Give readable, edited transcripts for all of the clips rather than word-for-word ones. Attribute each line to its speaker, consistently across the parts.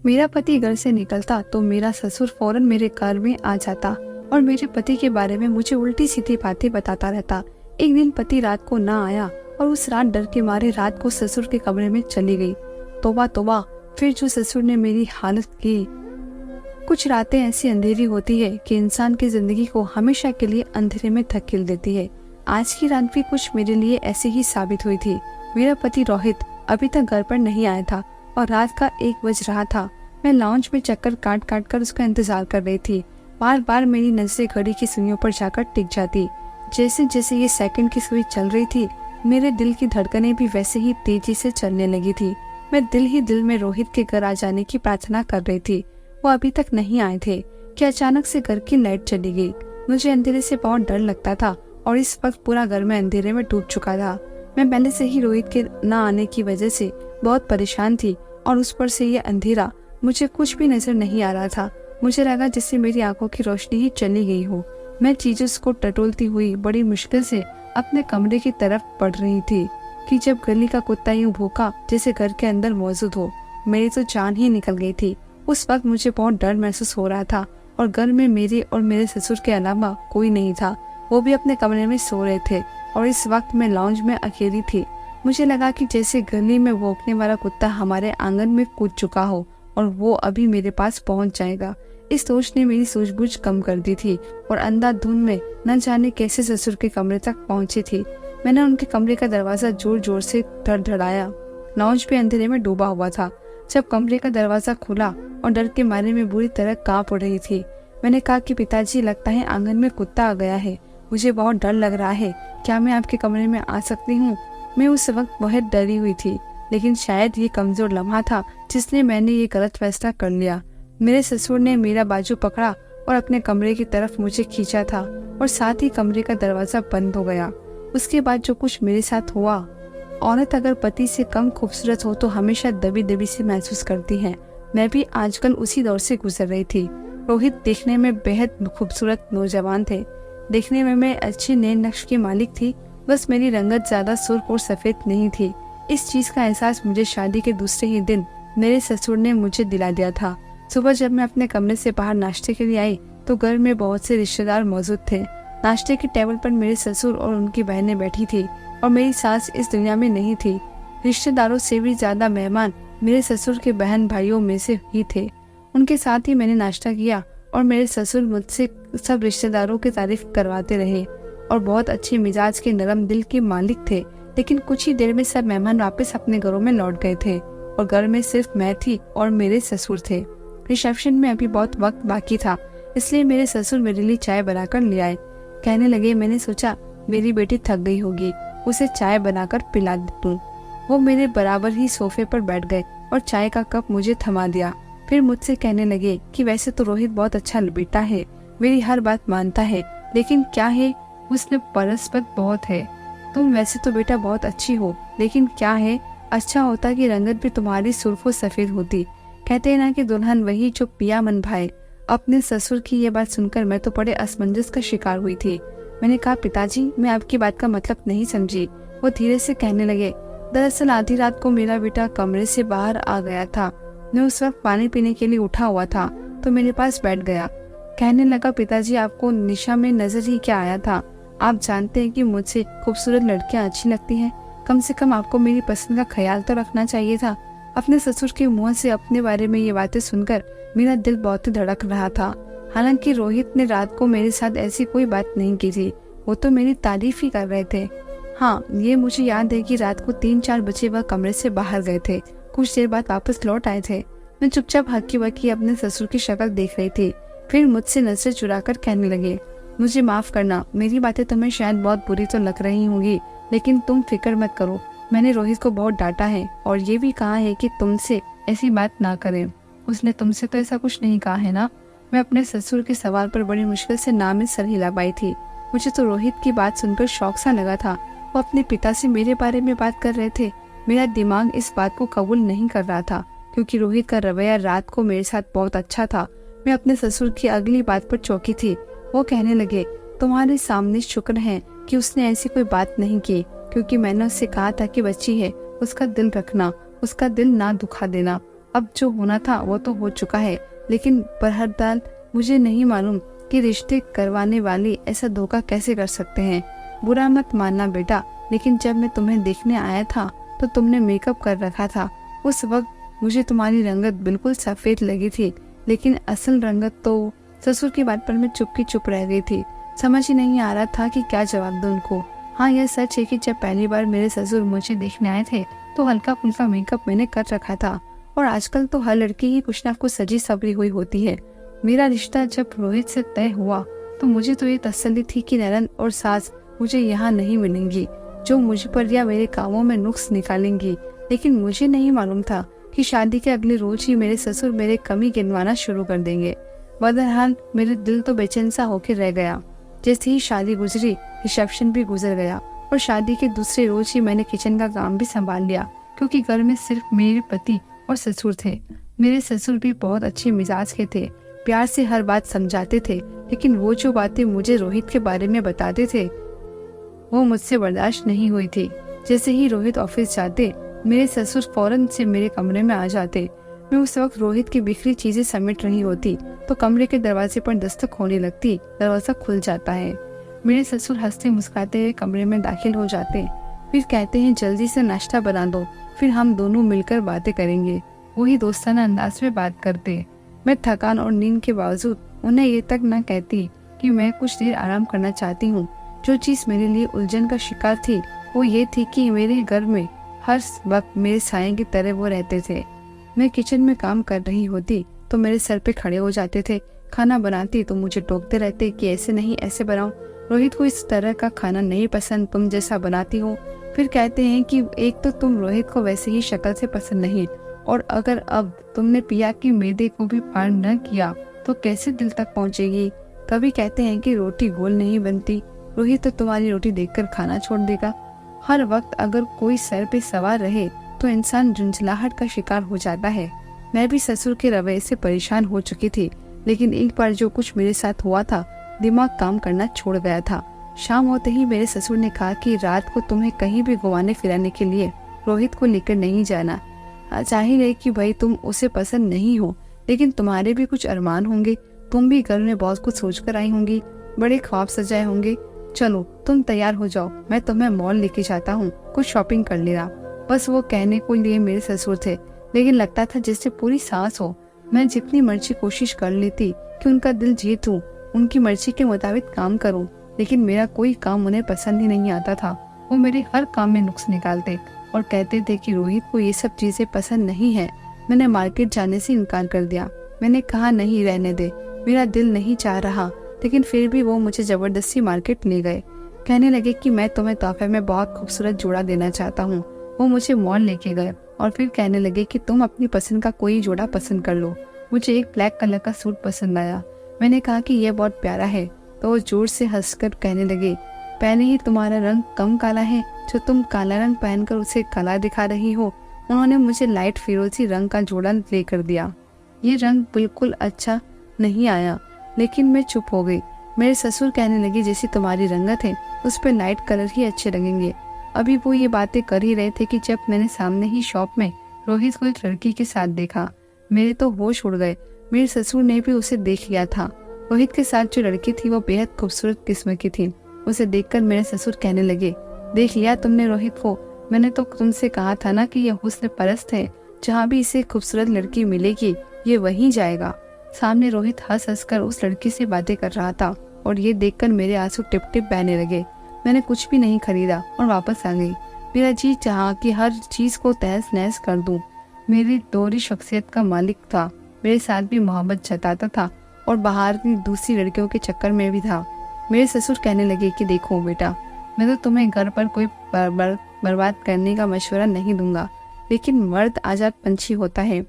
Speaker 1: मेरा पति घर से निकलता तो मेरा ससुर फौरन मेरे घर में आ जाता और मेरे पति के बारे में मुझे उल्टी सीधी बातें बताता रहता। एक दिन पति रात को ना आया और उस रात डर के मारे रात को ससुर के कमरे में चली गई। तौबा तौबा, फिर जो ससुर ने मेरी हालत की। कुछ रातें ऐसी अंधेरी होती है कि इंसान की जिंदगी को हमेशा के लिए अंधेरे में धकेल देती है। आज की रात भी कुछ मेरे लिए ऐसी ही साबित हुई थी। मेरा पति रोहित अभी तक घर पर नहीं आया था और रात का 1 बज रहा था। मैं लाउंज में चक्कर काट काट कर उसका इंतजार कर रही थी। बार बार मेरी नजरें घड़ी की सुइयों पर जाकर टिक जाती। जैसे जैसे ये सेकंड की सुई चल रही थी, मेरे दिल की धड़कनें भी वैसे ही तेजी से चलने लगी थी। मैं दिल ही दिल में रोहित के घर आ जाने की प्रार्थना कर रही थी। वो अभी तक नहीं आए थे कि अचानक से घर की लाइट चली गई। मुझे अंधेरे से बहुत डर लगता था और इस वक्त पूरा घर में अंधेरे में डूब चुका था। मैं पहले से ही रोहित के न आने की वजह से बहुत परेशान थी और उस पर से ये अंधेरा, मुझे कुछ भी नजर नहीं आ रहा था। मुझे लगा जैसे मेरी आंखों की रोशनी ही चली गई हो। मैं चीजों को टटोलती हुई बड़ी मुश्किल से अपने कमरे की तरफ बढ़ रही थी कि जब गली का कुत्ता यूं भूखा जैसे घर के अंदर मौजूद हो। मेरी तो जान ही निकल गई थी। उस वक्त मुझे बहुत डर महसूस हो रहा था और घर में मेरे और मेरे ससुर के अलावा कोई नहीं था। वो भी अपने कमरे में सो रहे थे और इस वक्त मैं लाउंज में अकेली थी। मुझे लगा कि जैसे गली में भौंकने वाला कुत्ता हमारे आंगन में कूद चुका हो और वो अभी मेरे पास पहुंच जाएगा। इस सोच ने मेरी सूझबूझ कम कर दी थी और अंधाधुंध में न जाने कैसे ससुर के कमरे तक पहुंची थी। मैंने उनके कमरे का दरवाजा जोर जोर से धड़धड़ाया। लाउंज पे अंधेरे में डूबा हुआ था। जब कमरे का दरवाजा खुला और डर के मारे में बुरी तरह कांप रही थी, मैंने कहा कि पिताजी, लगता है आंगन में कुत्ता आ गया है। मुझे बहुत डर लग रहा है, क्या मैं आपके कमरे में आ सकती हूँ? मैं उस वक्त बहुत डरी हुई थी, लेकिन शायद ये कमजोर लम्हा था जिसने मैंने ये गलत फैसला कर लिया। मेरे ससुर ने मेरा बाजू पकड़ा और अपने कमरे की तरफ मुझे खींचा था और साथ ही कमरे का दरवाजा बंद हो गया। उसके बाद जो कुछ मेरे साथ हुआ, औरत अगर पति से कम खूबसूरत हो तो हमेशा दबी दबी से महसूस करती है। मैं भी आजकल उसी दौर से गुजर रही थी। रोहित देखने में बेहद खूबसूरत नौजवान थे। देखने में मैं अच्छे नए नक्श की मालिक थी, बस मेरी रंगत ज्यादा सुर्ख और सफेद नहीं थी। इस चीज का एहसास मुझे शादी के दूसरे ही दिन मेरे ससुर ने मुझे दिला दिया था। सुबह जब मैं अपने कमरे से बाहर नाश्ते के लिए आई तो घर में बहुत से रिश्तेदार मौजूद थे। नाश्ते की टेबल पर मेरे ससुर और उनकी बहनें बैठी थी और मेरी सास इस दुनिया में नहीं थी। रिश्तेदारों से भी ज्यादा मेहमान मेरे ससुर के बहन भाइयों में से ही थे। उनके साथ ही मैंने नाश्ता किया और मेरे ससुर मुझसे सब रिश्तेदारों की तारीफ करवाते रहे और बहुत अच्छे मिजाज के नरम दिल के मालिक थे। लेकिन कुछ ही देर में सब मेहमान वापस अपने घरों में लौट गए थे और घर में सिर्फ मैं थी और मेरे ससुर थे। रिसेप्शन में अभी बहुत वक्त बाकी था, इसलिए मेरे ससुर मेरे लिए चाय बनाकर ले आए। कहने लगे, मैंने सोचा मेरी बेटी थक गई होगी, उसे चाय बनाकर पिला दूं। वो मेरे बराबर ही सोफे पर बैठ गए और चाय का कप मुझे थमा दिया। फिर मुझसे कहने लगे कि वैसे तो रोहित बहुत अच्छा बेटा है, मेरी हर बात मानता है, लेकिन क्या है, उसने परस्पर बहुत है। तुम वैसे तो बेटा बहुत अच्छी हो, लेकिन क्या है, अच्छा होता कि रंगत भी तुम्हारी सुर्ख सफेद होती। कहते हैं ना कि दुल्हन वही जो पिया मन भाए। अपने ससुर की ये बात सुनकर मैं तो बड़े असमंजस का शिकार हुई थी। मैंने कहा, पिताजी, मैं आपकी बात का मतलब नहीं समझी। वो धीरे से कहने लगे, दरअसल आधी रात को मेरा बेटा कमरे से बाहर आ गया था। मैं उस वक्त पानी पीने के लिए उठा हुआ था तो मेरे पास बैठ गया। कहने लगा, पिताजी, आपको निशा में नजर ही क्या आया था? आप जानते हैं कि मुझसे खूबसूरत लड़कियां अच्छी लगती हैं। कम से कम आपको मेरी पसंद का ख्याल तो रखना चाहिए था। अपने ससुर के मुंह से अपने बारे में ये बातें सुनकर मेरा दिल बहुत ही धड़क रहा था। हालांकि रोहित ने रात को मेरे साथ ऐसी कोई बात नहीं की थी, वो तो मेरी तारीफ ही कर रहे थे। हाँ, ये मुझे याद है कि रात को 3-4 बजे वह कमरे से बाहर गए थे। कुछ देर बाद वापस लौट आए थे। मैं चुपचाप हक्की बक्की अपने ससुर की शक्ल देख रही थी। फिर मुझसे नजरें चुराकर कहने लगे, मुझे माफ करना, मेरी बातें तुम्हें शायद बहुत बुरी तो लग रही होंगी, लेकिन तुम फिक्र मत करो। मैंने रोहित को बहुत डांटा है और ये भी कहा है कि तुमसे ऐसी बात ना करे। उसने तुमसे तो ऐसा कुछ नहीं कहा है ना? मैं अपने ससुर के सवाल पर बड़ी मुश्किल से ना में सर हिला पाई थी। मुझे तो रोहित की बात सुनकर शौक सा लगा था। वो अपने पिता से मेरे बारे में बात कर रहे थे। मेरा दिमाग इस बात को कबूल नहीं कर रहा था, क्योंकि रोहित का रवैया रात को मेरे साथ बहुत अच्छा था। मैं अपने ससुर की अगली बात पर चौंकी थी। वो कहने लगे, तुम्हारे सामने शुक्र है कि उसने ऐसी कोई बात नहीं की, क्योंकि मैंने उससे कहा था कि बच्ची है, उसका दिल रखना, उसका दिल ना दुखा देना। अब जो होना था वो तो हो चुका है, लेकिन बहरहाल मुझे नहीं मालूम कि रिश्ते करवाने वाले ऐसा धोखा कैसे कर सकते हैं। बुरा मत मानना बेटा, लेकिन जब मैं तुम्हें देखने आया था तो तुमने मेकअप कर रखा था। उस वक्त मुझे तुम्हारी रंगत बिल्कुल सफेद लगी थी, लेकिन असल रंगत तो। ससुर की बात पर मैं चुप रह गई थी। समझ ही नहीं आ रहा था कि क्या जवाब दूं उनको। हाँ, यह सच है कि जब पहली बार मेरे ससुर मुझे देखने आए थे तो हल्का फुल्का मेकअप मैंने कर रखा था, और आजकल तो हर लड़की ही कुछ ना कुछ सजी सवरी हुई होती है। मेरा रिश्ता जब रोहित से तय हुआ तो मुझे तो ये तसल्ली थी कि ननद और सास मुझे यहाँ नहीं मिलेंगी, जो मुझ पर या मेरे कामों में नुक्स निकालेंगी। लेकिन मुझे नहीं मालूम था कि शादी के अगले रोज ही मेरे ससुर मेरे कमी गिनवाना शुरू कर देंगे। बहरहाल मेरे दिल तो बेचैन सा होकर रह गया। जैसे ही शादी गुजरी, रिसेप्शन भी गुजर गया और शादी के दूसरे रोज ही मैंने किचन का काम भी संभाल लिया, क्योंकि घर में सिर्फ मेरे पति और ससुर थे। मेरे ससुर भी बहुत अच्छे मिजाज के थे, प्यार से हर बात समझाते थे, लेकिन वो जो बातें मुझे रोहित के बारे में बताते थे वो मुझसे बर्दाश्त नहीं हुई थी। जैसे ही रोहित ऑफिस जाते, मेरे ससुर फौरन से मेरे कमरे में आ जाते। मैं उस वक्त रोहित की बिखरी चीजें समेट रही होती तो कमरे के दरवाजे पर दस्तक होने लगती। दरवाजा खुल जाता है। मेरे ससुर हंसते मुस्कुराते हुए कमरे में दाखिल हो जाते, फिर कहते हैं जल्दी से नाश्ता बना दो, फिर हम दोनों मिलकर बातें करेंगे। वही दोस्ताना अंदाज में बात करते। मैं थकान और नींद के बावजूद उन्हें ये तक न कहती कि मैं कुछ देर आराम करना चाहती हूँ। जो चीज मेरे लिए उलझन का शिकार थी वो ये थी कि मेरे घर में हर वक्त मेरे साये की तरह वो रहते थे। मैं किचन में काम कर रही होती तो मेरे सर पे खड़े हो जाते थे। खाना बनाती तो मुझे टोकते रहते कि ऐसे नहीं ऐसे बनाओ, रोहित को इस तरह का खाना नहीं पसंद, तुम जैसा बनाती हो। फिर कहते हैं कि एक तो तुम रोहित को वैसे ही शक्ल से पसंद नहीं, और अगर अब तुमने पिया की मैदे को भी पार न किया तो कैसे दिल तक पहुंचेगी। कभी कहते हैं कि रोटी गोल नहीं बनती, रोहित तो तुम्हारी रोटी देखकर खाना छोड़ देगा। हर वक्त अगर कोई सर पे सवार रहे तो इंसान झुंझलाहट का शिकार हो जाता है। मैं भी ससुर के रवैये से परेशान हो चुकी थी, लेकिन एक बार जो कुछ मेरे साथ हुआ था, दिमाग काम करना छोड़ गया था। शाम होते ही मेरे ससुर ने कहा कि रात को तुम्हें कहीं भी घुमाने फिराने के लिए रोहित को लेकर नहीं जाना। जाहिर है कि भाई तुम उसे पसंद नहीं हो, लेकिन तुम्हारे भी कुछ अरमान होंगे, तुम भी घर में बहुत कुछ सोच कर आई होंगी, बड़े ख्वाब सजाए होंगे। चलो तुम तैयार हो जाओ, मैं तुम्हें मॉल लेके जाता हूँ, कुछ शॉपिंग कर लेना। बस वो कहने को लिए मेरे ससुर थे, लेकिन लगता था जैसे पूरी सांस हो। मैं जितनी मर्जी कोशिश कर लेती कि उनका दिल जीतूं, उनकी मर्जी के मुताबिक काम करूं, लेकिन मेरा कोई काम उन्हें पसंद ही नहीं आता था। वो मेरे हर काम में नुक्स निकालते और कहते थे कि रोहित को ये सब चीजें पसंद नहीं है। मैंने मार्केट जाने से इनकार कर दिया। मैंने कहा नहीं, रहने दे, मेरा दिल नहीं चाह रहा, लेकिन फिर भी वो मुझे जबरदस्ती मार्केट ले गए। कहने लगे कि मैं तुम्हें तोहफे में बहुत खूबसूरत जोड़ा देना चाहता हूँ। वो मुझे मॉल लेके गए और फिर कहने लगे कि तुम अपनी पसंद का कोई जोड़ा पसंद कर लो। मुझे एक ब्लैक कलर का सूट पसंद आया। मैंने कहा कि यह बहुत प्यारा है, तो वो जोर से हंसकर कहने लगे, पहले ही तुम्हारा रंग कम काला है, जो तुम काला रंग पहनकर उसे काला दिखा रही हो। उन्होंने मुझे लाइट फिरोजी रंग का जोड़ा लेकर दिया। ये रंग बिल्कुल अच्छा नहीं आया, लेकिन मैं चुप हो गई। मेरे ससुर कहने लगे जैसी तुम्हारी रंगत है उस पर लाइट कलर ही अच्छे लगेंगे। अभी वो ये बातें कर ही रहे थे कि जब मैंने सामने ही शॉप में रोहित को एक लड़की के साथ देखा। मेरे तो होश उड़ गए। मेरे ससुर ने भी उसे देख लिया था। रोहित के साथ जो लड़की थी वो बेहद खूबसूरत किस्म की थी। उसे देखकर मेरे ससुर कहने लगे, देख लिया तुमने रोहित को? मैंने तो तुमसे कहा था ना कि यह हुस्न परस्त है, जहाँ भी इसे खूबसूरत लड़की मिलेगी ये वहीं जाएगा। सामने रोहित हंस हंस कर उस लड़की से बातें कर रहा था और ये देखकर मेरे आंसू टिप टिप बहने लगे। मैंने कुछ भी नहीं खरीदा और वापस आ गई। मेरा जी चाहा कि हर चीज को तहस नहस कर दूं। मेरी दोहरी शख्सियत का मालिक था, मेरे साथ भी मोहब्बत जताता था और बाहर की दूसरी लड़कियों के चक्कर में भी था। मेरे ससुर कहने लगे कि देखो बेटा, मैं तो तुम्हें घर पर कोई बर्बाद करने का मशवरा नहीं दूंगा, लेकिन मर्द आजाद पंछी होता है,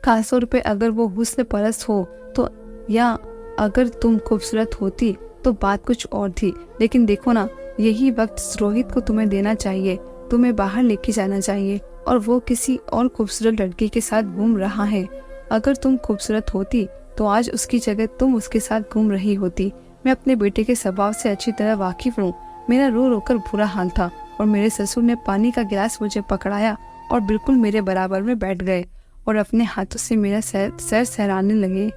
Speaker 1: खासतौर पे अगर वो हुस्न परस्त हो तो, या अगर तुम खूबसूरत होती तो बात कुछ और थी। लेकिन देखो ना, यही वक्त रोहित को तुम्हें देना चाहिए, तुम्हें बाहर लेके जाना चाहिए और वो किसी और खूबसूरत लड़की के साथ घूम रहा है। अगर तुम खूबसूरत होती तो आज उसकी जगह तुम उसके साथ घूम रही होती। मैं अपने बेटे के स्वभाव से अच्छी तरह वाकिफ हूँ। मेरा रो रोकर बुरा हाल था और मेरे ससुर ने पानी का गिलास मुझे पकड़ाया और बिल्कुल मेरे बराबर में बैठ गए और अपने हाथों से मेरा सर सहलाने लगे।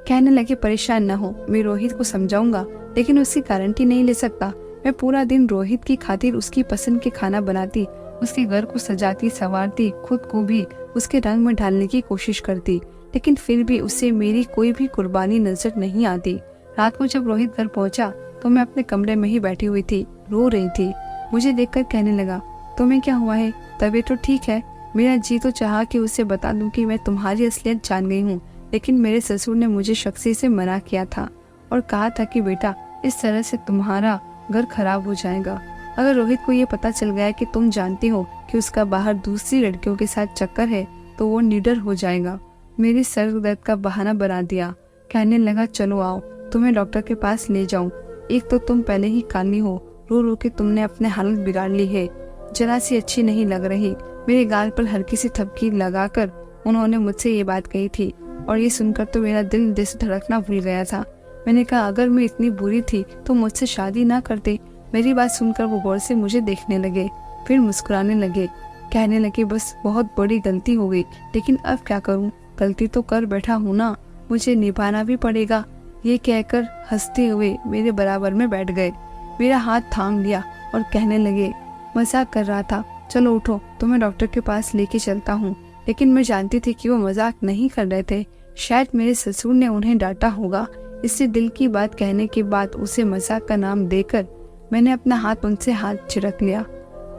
Speaker 1: कहने लगे, परेशान न हो, मैं रोहित को समझाऊंगा, लेकिन उसकी गारंटी नहीं ले सकता। मैं पूरा दिन रोहित की खातिर उसकी पसंद के खाना बनाती, उसके घर को सजाती संवारती, खुद को भी उसके रंग में ढालने की कोशिश करती, लेकिन फिर भी उसे मेरी कोई भी कुर्बानी नजर नहीं आती। रात को जब रोहित घर पहुंचा तो मैं अपने कमरे में ही बैठी हुई थी, रो रही थी। मुझे देखकर कहने लगा, तुम्हें क्या हुआ है? तबीयत तो ठीक है? मेरा जी तो चाहा कि उसे बता दूं कि मैं तुम्हारी असलियत जान गई हूँ, लेकिन मेरे ससुर ने मुझे सख्ती से मना किया था और कहा था कि बेटा, इस तरह से तुम्हारा घर खराब हो जाएगा। अगर रोहित को ये पता चल गया कि तुम जानती हो कि उसका बाहर दूसरी लड़कियों के साथ चक्कर है तो वो निडर हो जाएगा। मेरे सर दर्द का बहाना बना दिया। कहने लगा, चलो आओ, तुम्हें डॉक्टर के पास ले जाऊं। एक तो तुम पहले ही काली हो, रो रो के तुमने अपने हालत बिगाड़ ली है, जरा सी अच्छी नहीं लग रही। मेरे गाल पर हल्की सी थपकी लगाकर उन्होंने मुझसे ये बात कही थी और ये सुनकर तो मेरा दिल से धड़कना भूल गया था। मैंने कहा, अगर मैं इतनी बुरी थी तो मुझसे शादी ना करते। मेरी बात सुनकर वो गौर से मुझे देखने लगे, फिर मुस्कुराने लगे। कहने लगे, बस बहुत बड़ी गलती हो गई, लेकिन अब क्या करूं? गलती तो कर बैठा हूं ना, मुझे निभाना भी पड़ेगा। ये कहकर हंसते हुए मेरे बराबर में बैठ गए, मेरा हाथ थाम लिया और कहने लगे, मजाक कर रहा था, चलो उठो, तुम्हें डॉक्टर के पास लेके चलता हूँ। लेकिन मैं जानती थी कि वो मजाक नहीं कर रहे थे। शायद मेरे ससुर ने उन्हें डांटा होगा, इससे दिल की बात कहने के बाद उसे मजाक का नाम देकर मैंने अपना हाथ उनसे हाथ छिड़क लिया।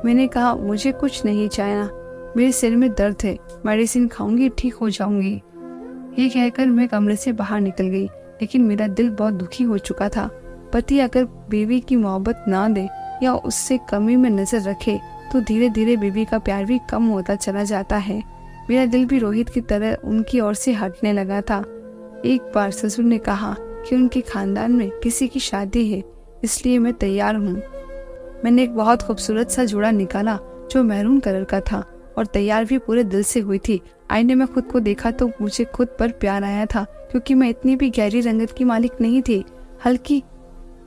Speaker 1: मैंने कहा, मुझे कुछ नहीं चाहिए, मेरे सिर में दर्द है, मेडिसिन खाऊंगी, ठीक हो जाऊंगी। ये कहकर मैं कमरे से बाहर निकल गई, लेकिन मेरा दिल बहुत दुखी हो चुका था। पति अगर बीवी की मोहब्बत ना दे या उससे कमी में नजर रखे तो धीरे धीरे बीवी का प्यार भी कम होता चला जाता है। मेरा दिल भी रोहित की तरह उनकी ओर से हटने लगा था। एक बार ससुर ने कहा कि उनके खानदान में किसी की शादी है, इसलिए मैं तैयार हूँ। मैंने एक बहुत खूबसूरत सा जोड़ा निकाला जो मैरून कलर का था और तैयार भी पूरे दिल से हुई थी। आईने में खुद को देखा तो मुझे खुद पर प्यार आया था, क्योंकि मैं इतनी भी गहरी रंगत की मालिक नहीं थी, हल्की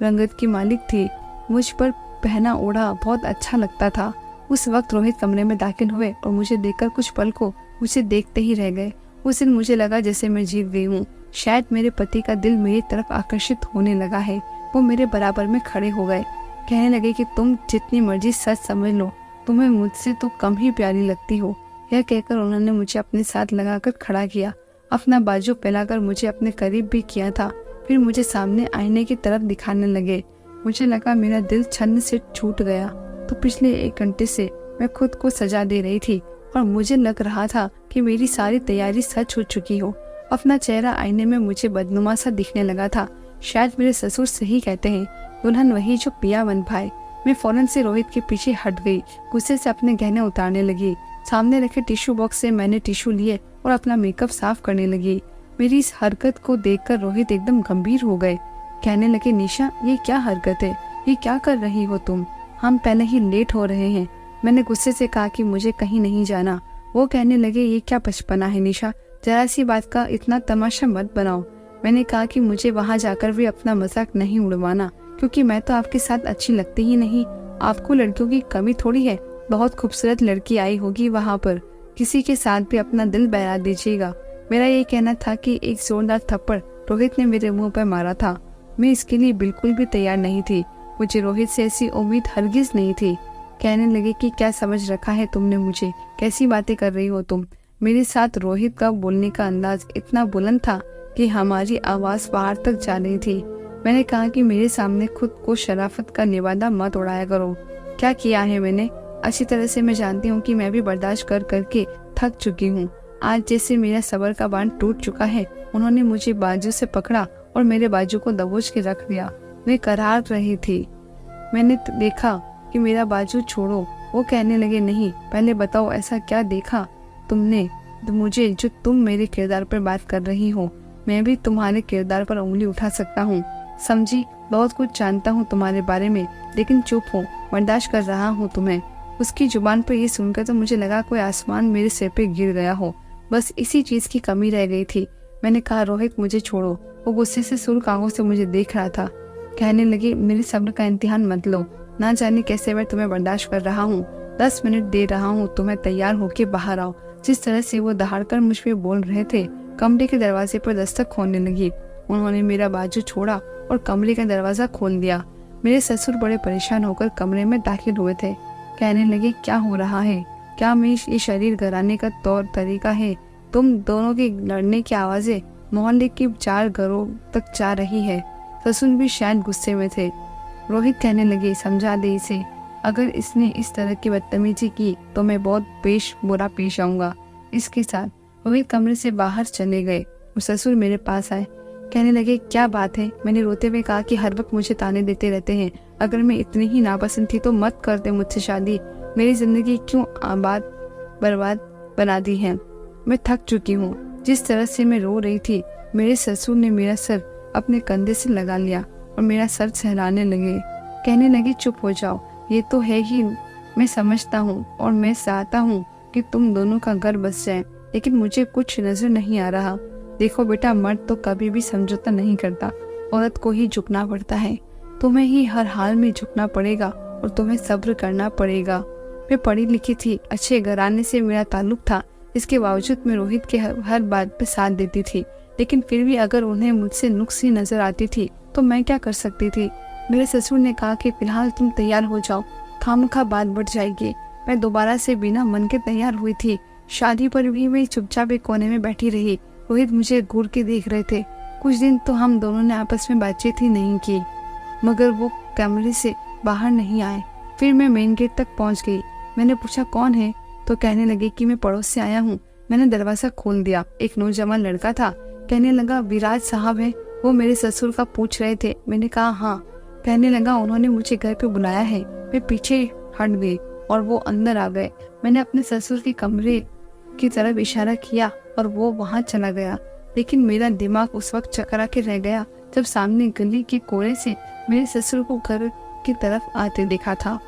Speaker 1: रंगत की मालिक थी। मुझ पर पहना ओढ़ा बहुत अच्छा लगता था। उस वक्त रोहित कमरे में दाखिल हुए और मुझे देखकर कुछ पल को मुझे देखते ही रह गए। उस दिन मुझे लगा जैसे मैं जीत गई हूँ। शायद मेरे पति का दिल मेरी तरफ आकर्षित होने लगा है। वो मेरे बराबर में खड़े हो गए, कहने लगे कि तुम जितनी मर्जी सच समझ लो, तुम्हें मुझसे तो कम ही प्यारी लगती हो। यह कहकर उन्होंने मुझे अपने साथ लगाकर खड़ा किया, अपना बाजू फैलाकर मुझे अपने करीब भी किया था। फिर मुझे सामने आईने की तरफ दिखाने लगे। मुझे लगा मेरा दिल छन्न से छूट गया। तो पिछले 1 घंटे से मैं खुद को सजा दे रही थी और मुझे लग रहा था कि मेरी सारी तैयारी सच हो चुकी हो। अपना चेहरा आईने में मुझे बदनुमा सा दिखने लगा था। शायद मेरे ससुर सही कहते हैं, दुल्हन वही जो पिया बन पाए। मैं फौरन से रोहित के पीछे हट गई, गुस्से से अपने गहने उतारने लगी। सामने रखे टिश्यू बॉक्स से मैंने टिश्यू लिए और अपना मेकअप साफ करने लगी। मेरी इस हरकत को देखकर रोहित एकदम गंभीर हो गए। कहने लगे, निशा, ये क्या हरकत है? ये क्या कर रही हो तुम? हम पहले ही लेट हो रहे हैं। मैंने गुस्से से कहा कि मुझे कहीं नहीं जाना। वो कहने लगे, ये क्या बचपना है निशा, जरा सी बात का इतना तमाशा मत बनाओ। मैंने कहा कि मुझे वहाँ जाकर भी अपना मजाक नहीं उड़वाना, क्योंकि मैं तो आपके साथ अच्छी लगती ही नहीं। आपको लड़कियों की कमी थोड़ी है, बहुत खूबसूरत लड़की आई होगी वहाँ पर, किसी के साथ भी अपना दिल बहला दीजिएगा। मेरा ये कहना था कि एक जोरदार थप्पड़ रोहित ने मेरे मुंह पर मारा था। मैं इसके लिए बिल्कुल भी तैयार नहीं थी। मुझे रोहित से ऐसी उम्मीद हरगिज नहीं थी। कहने लगे कि क्या समझ रखा है तुमने मुझे, कैसी बातें कर रही हो तुम। मेरे साथ रोहित का बोलने का अंदाज इतना बुलंद था कि हमारी आवाज बाहर तक जा रही थी। मैंने कहा कि मेरे सामने खुद को शराफत का निवादा मत उड़ाया करो। क्या किया है मैंने? अच्छी तरह से मैं जानती हूँ कि मैं भी बर्दाश्त कर करके थक चुकी हूँ। आज जैसे मेरा सबर का बांध टूट चुका है। उन्होंने मुझे बाजू से पकड़ा और मेरे बाजू को दबोच के रख दिया। मैं करार रही थी। मैंने देखा कि मेरा बाजू छोड़ो। वो कहने लगे, नहीं, पहले बताओ ऐसा क्या देखा तुमने मुझे जो तुम मेरे किरदार पर बात कर रही हो। मैं भी तुम्हारे किरदार पर उंगली उठा सकता हूँ, समझी? बहुत कुछ जानता हूँ तुम्हारे बारे में, लेकिन चुप हो, बर्दाश्त कर रहा हूँ तुम्हें। उसकी जुबान पर ये सुनकर तो मुझे लगा कोई आसमान मेरे सिर पे गिर गया हो। बस इसी चीज की कमी रह गई थी। मैंने कहा, रोहित, मुझे छोड़ो। वो गुस्से से सुर्ख आंखों से मुझे देख रहा था। कहने लगे, मेरे सब्र का इम्तिहान मत लो। ना जाने कैसे मैं तुम्हें बर्दाश्त कर रहा हूँ। 10 मिनट दे रहा हूँ, तुम्हें तैयार होके बाहर आओ। जिस तरह से वो दहाड़कर मुझ पे बोल रहे थे। कमरे के दरवाजे पर दस्तक होने लगी। उन्होंने मेरा बाजू छोड़ा और कमरे का दरवाजा खोल दिया। मेरे ससुर बड़े परेशान होकर कमरे में दाखिल हुए थे। कहने लगे, क्या हो रहा है? क्या मैं ये शरीर घराने का तौर तरीका है? तुम दोनों की लड़ने की आवाजें मोहल्ले के 4 घरों तक जा रही है। ससुर भी शायद गुस्से में थे। रोहित कहने लगे, समझा दे इसे, अगर इसने इस तरह की बदतमीजी की तो मैं बहुत बुरा पेश आऊंगा। इसके साथ रोहित कमरे से बाहर चले गए और ससुर मेरे पास आए। कहने लगे, क्या बात है? मैंने रोते हुए कहा कि हर वक्त मुझे ताने देते रहते हैं। अगर मैं इतनी ही नापसंद थी तो मत करते मुझसे शादी। मेरी जिंदगी क्यों बर्बाद बना दी है? मैं थक चुकी हूँ। जिस तरह से मैं रो रही थी, मेरे ससुर ने मेरा सर अपने कंधे से लगा लिया और मेरा सर सहलाने लगे। कहने लगे, चुप हो जाओ, ये तो है ही। मैं समझता हूँ और मैं चाहता हूँ कि तुम दोनों का घर बस जाए, लेकिन मुझे कुछ नजर नहीं आ रहा। देखो बेटा, मर्द तो कभी भी समझौता नहीं करता, औरत को ही झुकना पड़ता है। तुम्हें ही हर हाल में झुकना पड़ेगा और तुम्हें सब्र करना पड़ेगा। मैं पढ़ी लिखी थी, अच्छे घराने से मेरा ताल्लुक था। इसके बावजूद मैं रोहित के हर बात पे साथ देती थी, लेकिन फिर भी अगर उन्हें मुझसे नुक्स ही नजर आती थी तो मैं क्या कर सकती थी? मेरे ससुर ने कहा कि फिलहाल तुम तैयार हो जाओ, खामखा बात बढ़ जाएगी। मैं दोबारा से बिना मन के तैयार हुई थी। शादी पर भी मैं चुपचाप एक कोने में बैठी रही। रोहित मुझे घूर के देख रहे थे। कुछ दिन तो हम दोनों ने आपस में बातचीत ही नहीं की, मगर वो कमरे से बाहर नहीं आए। फिर मैं मेन गेट तक पहुंच गई। मैंने पूछा, कौन है? तो कहने लगे कि मैं पड़ोस से आया हूँ। मैंने दरवाजा खोल दिया। एक नौजवान लड़का था। कहने लगा, विराज साहब है? वो मेरे ससुर का पूछ रहे थे। मैंने कहा, हाँ। कहने लगा, उन्होंने मुझे घर पे बुलाया है। मैं पीछे हट गई और वो अंदर आ गए। मैंने अपने ससुर के कमरे की तरफ इशारा किया और वो वहां चला गया, लेकिन मेरा दिमाग उस वक्त चकरा के रह गया जब सामने गली के कोने से मेरे ससुर को घर की तरफ आते देखा था।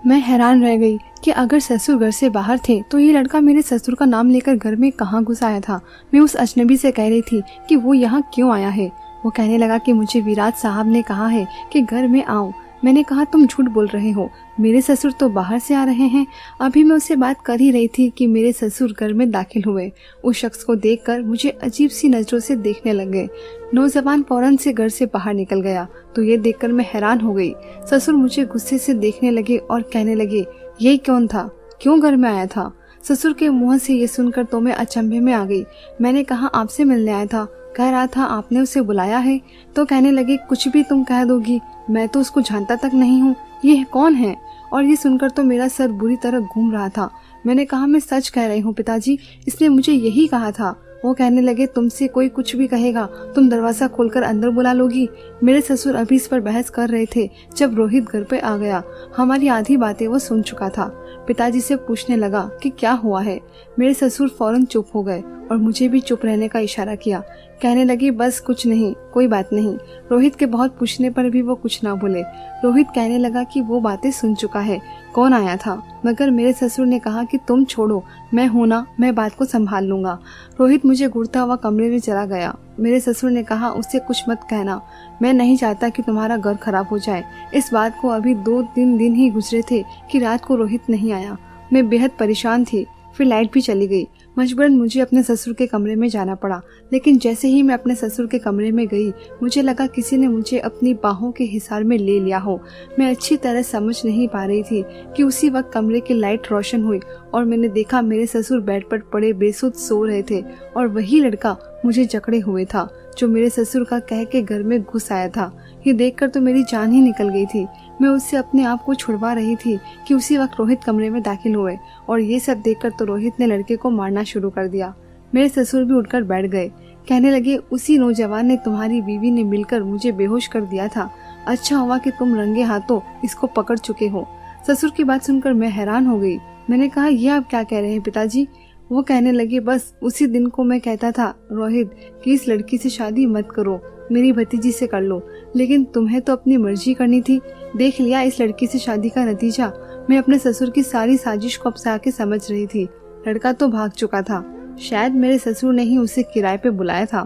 Speaker 1: मैं हैरान रह गई कि अगर ससुर घर से बाहर थे तो ये लड़का मेरे ससुर का नाम लेकर घर में कहाँ घुस आया था। मैं उस अजनबी से कह रही थी कि वो यहाँ क्यों आया है। वो कहने लगा कि मुझे विराज साहब ने कहा है कि घर में आओ। मैंने कहा, तुम झूठ बोल रहे हो, मेरे ससुर तो बाहर से आ रहे हैं। अभी मैं उससे बात कर ही रही थी कि मेरे ससुर घर में दाखिल हुए। उस शख्स को देखकर मुझे अजीब सी नजरों से देखने लगे। नौजवान फौरन से घर से बाहर निकल गया तो ये देखकर मैं हैरान हो गई। ससुर मुझे गुस्से से देखने लगे और कहने लगे, ये कौन था? क्यों घर में आया था? ससुर के मुंह से ये सुनकर तो मैं अचंभे में आ गई। मैंने कहा, आपसे मिलने आया था। कह रहा था आपने उसे बुलाया है। तो कहने लगे, कुछ भी तुम कह दोगी, मैं तो उसको जानता तक नहीं हूँ, ये कौन है? और ये सुनकर तो मेरा सर बुरी तरह घूम रहा था। मैंने कहा, मैं सच कह रही हूँ पिताजी, इसने मुझे यही कहा था। वो कहने लगे, तुमसे कोई कुछ भी कहेगा तुम दरवाजा खोलकर अंदर बुला लोगी। मेरे ससुर अभी इस पर बहस कर रहे थे जब रोहित घर पे आ गया। हमारी आधी बातें वो सुन चुका था। पिताजी से पूछने लगा कि क्या हुआ है। मेरे ससुर फौरन चुप हो गए और मुझे भी चुप रहने का इशारा किया। कहने लगी, बस कुछ नहीं, कोई बात नहीं। रोहित के बहुत पूछने पर भी वो कुछ ना बोले। रोहित कहने लगा कि वो बातें सुन चुका है, कौन आया था। मगर मेरे ससुर ने कहा कि तुम छोड़ो, मैं हूं ना, मैं बात को संभाल लूंगा। रोहित मुझे घूरता हुआ कमरे में चला गया। मेरे ससुर ने कहा, उससे कुछ मत कहना, मैं नहीं चाहता कि तुम्हारा घर खराब हो जाए। इस बात को अभी 2-3 दिन ही गुजरे थे कि रात को रोहित नहीं आया। मैं बेहद परेशान थी। फिर लाइट भी चली गई। मजबूरन मुझे अपने ससुर के कमरे में जाना पड़ा। लेकिन जैसे ही मैं अपने ससुर के कमरे में गई, मुझे लगा किसी ने मुझे अपनी बाहों के हिसार में ले लिया हो। मैं अच्छी तरह समझ नहीं पा रही थी कि उसी वक्त कमरे की लाइट रोशन हुई और मैंने देखा मेरे ससुर बेड पर पड़े बेसुध सो रहे थे और वही लड़का मुझे जकड़े हुए था जो मेरे ससुर का कह के घर में घुस आया था। ये देखकर तो मेरी जान ही निकल गई थी। मैं उससे अपने आप को छुड़वा रही थी कि उसी वक्त रोहित कमरे में दाखिल हुए और ये सब देखकर तो रोहित ने लड़के को मारना शुरू कर दिया। मेरे ससुर भी उठकर बैठ गए। कहने लगे, उसी नौजवान ने तुम्हारी बीवी ने मिलकर मुझे बेहोश कर दिया था। अच्छा हुआ कि तुम रंगे हाथों इसको पकड़ चुके हो। ससुर की बात सुनकर मैं हैरान हो गई। मैंने कहा, ये आप क्या कह रहे हैं पिताजी? वो कहने लगे, बस उसी दिन को मैं कहता था रोहित कि इस लड़की से शादी मत करो, मेरी भतीजी से कर लो, लेकिन तुम्हें तो अपनी मर्जी करनी थी। देख लिया इस लड़की से शादी का नतीजा। मैं अपने ससुर की सारी साजिश को अपसा के समझ रही थी। लड़का तो भाग चुका था। शायद मेरे ससुर ने ही उसे किराए पे बुलाया था।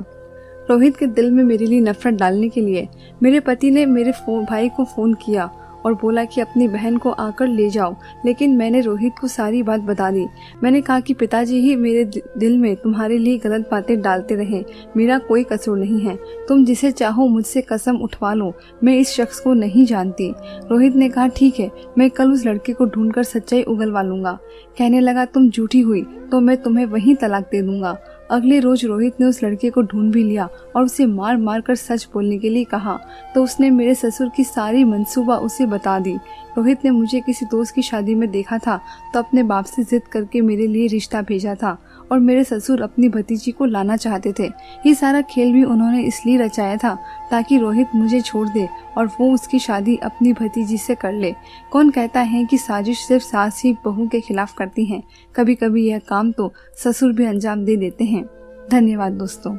Speaker 1: रोहित के दिल में मेरे लिए नफरत डालने के लिए मेरे पति ने मेरे भाई को फोन किया और बोला कि अपनी बहन को आकर ले जाओ, लेकिन मैंने रोहित को सारी बात बता दी। मैंने कहा कि पिताजी ही मेरे दिल में तुम्हारे लिए गलत बातें डालते रहे, मेरा कोई कसूर नहीं है। तुम जिसे चाहो मुझसे कसम उठवा लो, मैं इस शख्स को नहीं जानती। रोहित ने कहा ठीक है, मैं कल उस लड़के को ढूंढकर सच्चाई उगलवा लूंगा। कहने लगा तुम झूठी हुई तो मैं तुम्हें वहीं तलाक दे दूंगा। अगले रोज रोहित ने उस लड़के को ढूंढ भी लिया और उसे मार मार कर सच बोलने के लिए कहा, तो उसने मेरे ससुर की सारी मंसूबा उसे बता दी। रोहित ने मुझे किसी दोस्त की शादी में देखा था तो अपने बाप से जिद करके मेरे लिए रिश्ता भेजा था और मेरे ससुर अपनी भतीजी को लाना चाहते थे। ये सारा खेल भी उन्होंने इसलिए रचाया था ताकि रोहित मुझे छोड़ दे और वो उसकी शादी अपनी भतीजी से कर ले। कौन कहता है कि साजिश सिर्फ सास ही बहू के खिलाफ करती हैं। कभी कभी यह काम तो ससुर भी अंजाम दे देते हैं। धन्यवाद दोस्तों।